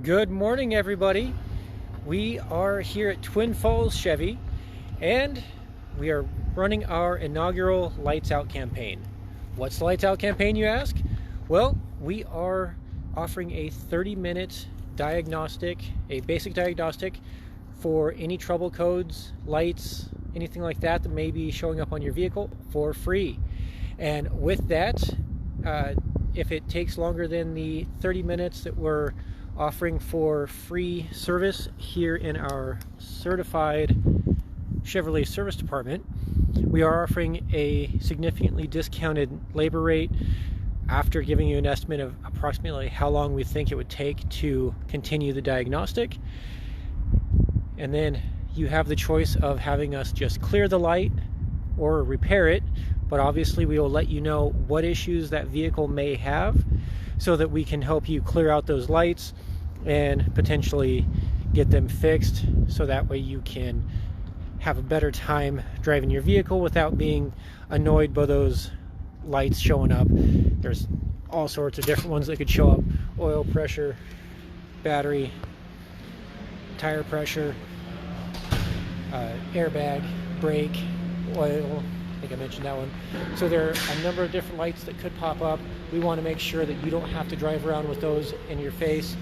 Good morning, everybody. We are here at Twin Falls Chevy, and we are running our inaugural Lights Out campaign. What's the Lights Out campaign, you ask? Well, we are offering a 30-minute diagnostic, a basic diagnostic for any trouble codes, lights, anything like that that may be showing up on your vehicle for free. And with that, if it takes longer than the 30 minutes that we're offering for free service here in our certified Chevrolet service department, we are offering a significantly discounted labor rate after giving you an estimate of approximately how long we think it would take to continue the diagnostic. And then you have the choice of having us just clear the light or repair it, but obviously we will let you know what issues that vehicle may have so that we can help you clear out those lights and potentially get them fixed, so that way you can have a better time driving your vehicle without being annoyed by those lights showing up. There's all sorts of different ones that could show up: oil pressure, battery, tire pressure, airbag, brake, oil. I think I mentioned that one. So there are a number of different lights that could pop up. We want to make sure that you don't have to drive around with those in your face.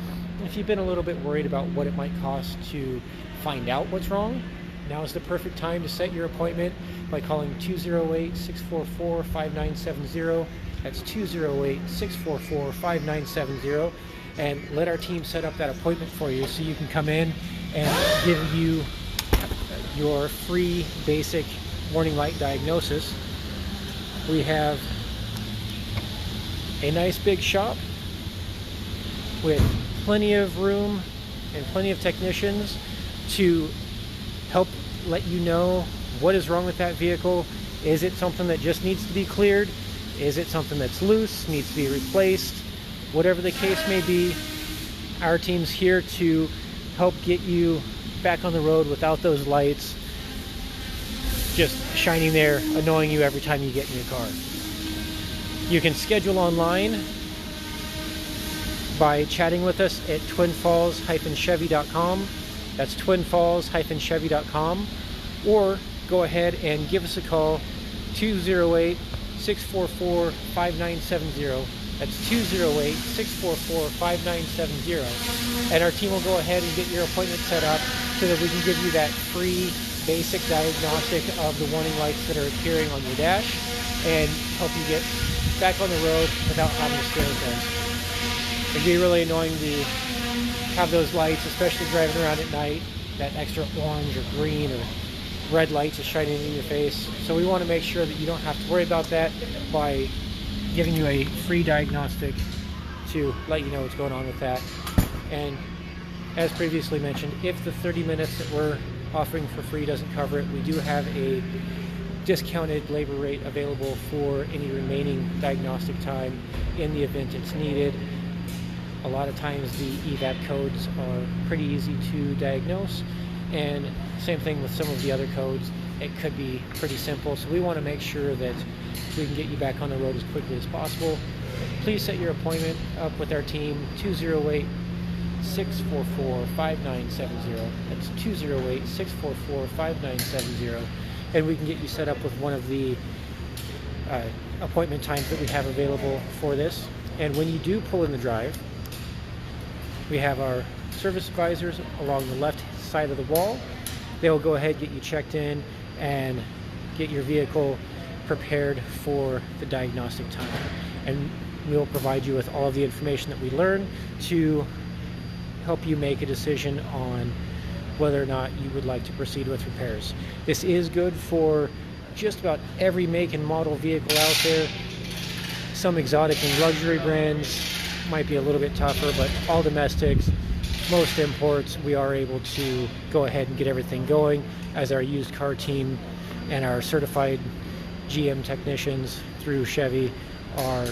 If you've been a little bit worried about what it might cost to find out what's wrong, now is the perfect time to set your appointment by calling 208-644-5970. That's 208-644-5970, and let our team set up that appointment for you so you can come in and give you your free basic warning light diagnosis. We have a nice big shop with plenty of room and plenty of technicians to help let you know what is wrong with that vehicle. Is it something that just needs to be cleared? Is it something that's loose, needs to be replaced? Whatever the case may be, our team's here to help get you back on the road without those lights just shining there, annoying you every time you get in your car. You can schedule online by chatting with us at twinfalls-chevy.com. That's twinfalls-chevy.com. Or go ahead and give us a call, 208-644-5970. That's 208-644-5970. And our team will go ahead and get your appointment set up so that we can give you that free basic diagnostic of the warning lights that are appearing on your dash and help you get back on the road without having to stare at them. It'd be really annoying to have those lights, especially driving around at night, that extra orange or green or red light just shining in your face. So we want to make sure that you don't have to worry about that by giving you a free diagnostic to let you know what's going on with that. And as previously mentioned, if the 30 minutes that we're offering for free doesn't cover it, we do have a discounted labor rate available for any remaining diagnostic time in the event it's needed. A lot of times the EVAP codes are pretty easy to diagnose, and same thing with some of the other codes. It could be pretty simple, so we want to make sure that we can get you back on the road as quickly as possible. Please set your appointment up with our team, 208-644-5970. That's 208-644-5970, and we can get you set up with one of the appointment times that we have available for this. And when you do pull in the drive, we have our service advisors along the left side of the wall. They will go ahead, get you checked in, and get your vehicle prepared for the diagnostic time. And we'll provide you with all of the information that we learn to help you make a decision on whether or not you would like to proceed with repairs. This is good for just about every make and model vehicle out there. Some exotic and luxury brands might be a little bit tougher, but all domestics, most imports, we are able to go ahead and get everything going, as our used car team and our certified GM technicians through Chevy are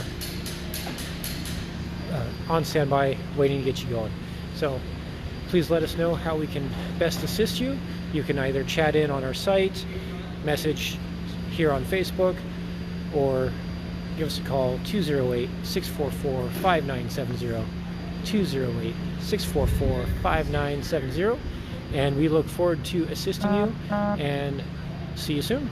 on standby waiting to get you going. So please let us know how we can best assist you. You can either chat in on our site, message here on Facebook, or give us a call, 208-644-5970. 208-644-5970. And we look forward to assisting you, and see you soon.